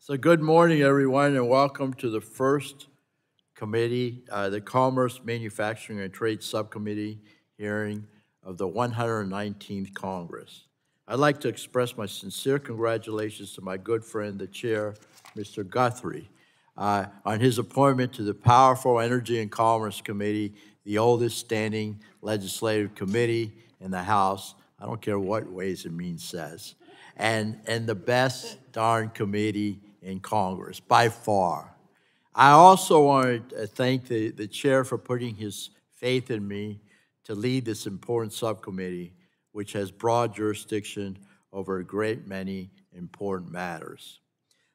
So good morning, everyone, and welcome to the first committee, the Commerce, Manufacturing, and Trade Subcommittee hearing of the 119th Congress. I'd like to express my sincere congratulations to my good friend, the chair, Mr. Guthrie, on his appointment to the powerful Energy and Commerce Committee, the oldest standing legislative committee in the House. I don't care what Ways and Means says. And the best darn committee in Congress, by far. I also want to thank the chair for putting his faith in me to lead this important subcommittee, which has broad jurisdiction over a great many important matters.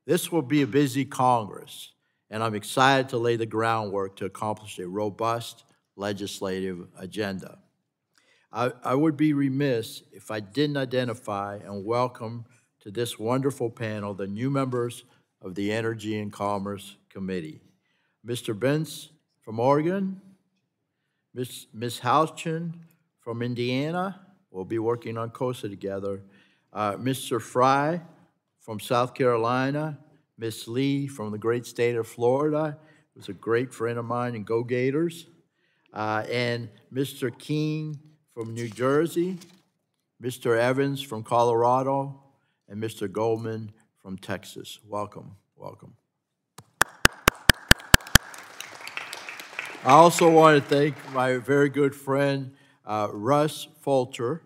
This will be a busy Congress, and I'm excited to lay the groundwork to accomplish a robust legislative agenda. I would be remiss if I didn't identify and welcome to this wonderful panel the new members of the Energy and Commerce Committee. Mr. Benz from Oregon, Ms. Houchin from Indiana, we'll be working on COSA together, Mr. Fry from South Carolina, Ms. Lee from the great state of Florida, who's a great friend of mine, and Go Gators, and Mr. King from New Jersey, Mr. Evans from Colorado, and Mr. Goldman from Texas. Welcome, welcome. I also want to thank my very good friend, Russ Fulcher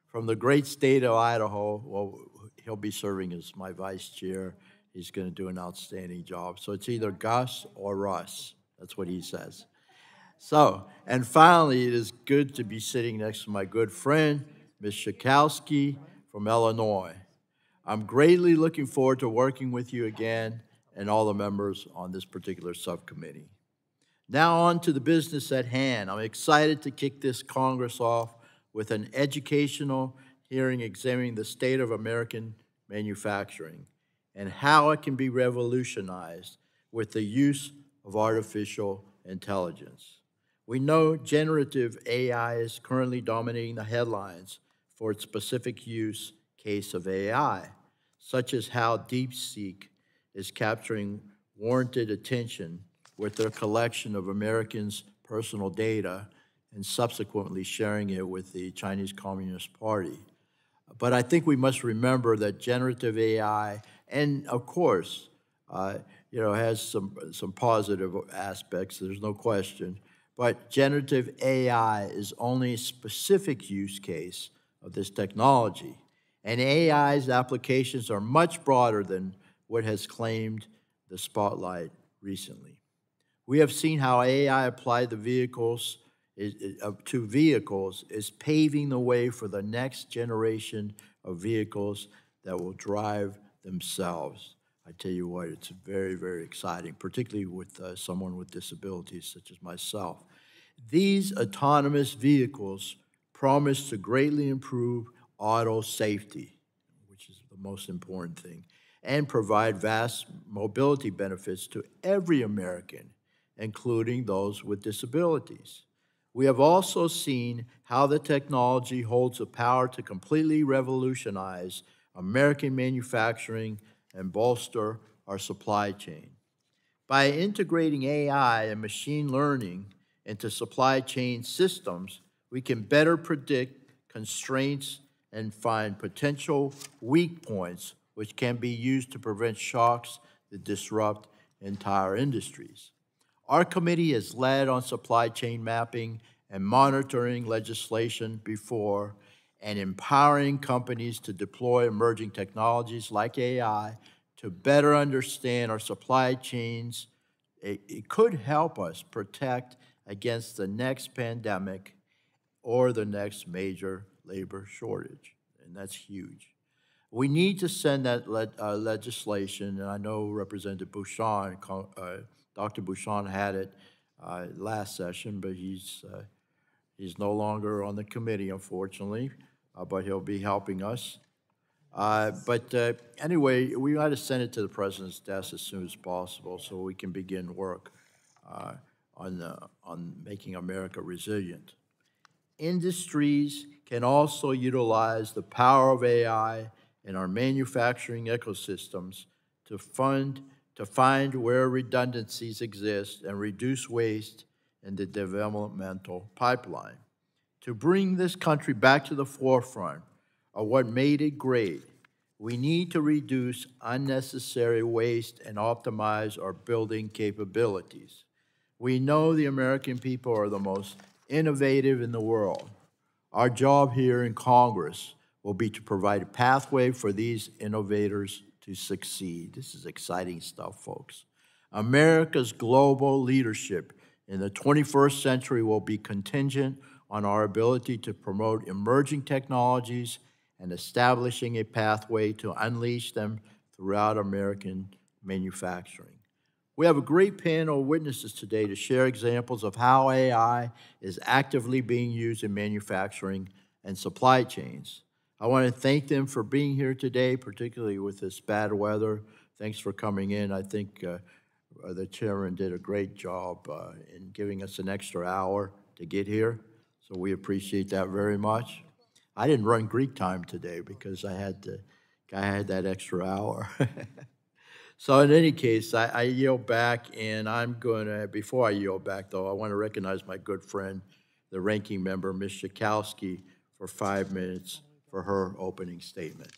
from the great state of Idaho. Well, he'll be serving as my vice chair. He's going to do an outstanding job. So it's either Gus or Russ. That's what he says. So, and finally, it is good to be sitting next to my good friend, Ms. Schakowsky from Illinois. I'm greatly looking forward to working with you again and all the members on this particular subcommittee. Now on to the business at hand. I'm excited to kick this Congress off with an educational hearing examining the state of American manufacturing and how it can be revolutionized with the use of artificial intelligence. We know generative AI is currently dominating the headlines for its specific use case of AI, such as how DeepSeek is capturing warranted attention with their collection of Americans' personal data and subsequently sharing it with the Chinese Communist Party. But I think we must remember that generative AI, and of course, has some positive aspects, there's no question, but generative AI is only a specific use case of this technology. And AI's applications are much broader than what has claimed the spotlight recently. We have seen how AI applied to vehicles is paving the way for the next generation of vehicles that will drive themselves. I tell you what, it's very, very exciting, particularly with someone with disabilities such as myself. These autonomous vehicles promise to greatly improve auto safety, which is the most important thing, and provide vast mobility benefits to every American, including those with disabilities. We have also seen how the technology holds the power to completely revolutionize American manufacturing and bolster our supply chain. By integrating AI and machine learning into supply chain systems, we can better predict constraints and find potential weak points which can be used to prevent shocks that disrupt entire industries. Our committee has led on supply chain mapping and monitoring legislation before and empowering companies to deploy emerging technologies like AI to better understand our supply chains. It could help us protect against the next pandemic or the next major labor shortage, and that's huge. We need to send that legislation, and I know Representative Bouchon, Dr. Bouchon had it last session, but he's no longer on the committee, unfortunately, but he'll be helping us. Anyway, we got to send it to the president's desk as soon as possible so we can begin work on making America resilient. Industries can also utilize the power of AI in our manufacturing ecosystems to find where redundancies exist and reduce waste in the developmental pipeline. To bring this country back to the forefront of what made it great, we need to reduce unnecessary waste and optimize our building capabilities. We know the American people are the most innovative in the world. Our job here in Congress will be to provide a pathway for these innovators to succeed. This is exciting stuff, folks. America's global leadership in the 21st century will be contingent on our ability to promote emerging technologies and establishing a pathway to unleash them throughout American manufacturing. We have a great panel of witnesses today to share examples of how AI is actively being used in manufacturing and supply chains. I want to thank them for being here today, particularly with this bad weather. Thanks for coming in. I think the chairman did a great job in giving us an extra hour to get here, so we appreciate that very much. I didn't run Greek time today because I had that extra hour. So in any case, I yield back, and I'm going to, before I yield back, though, I want to recognize my good friend, the ranking member, Ms. Schakowsky, for 5 minutes for her opening statement.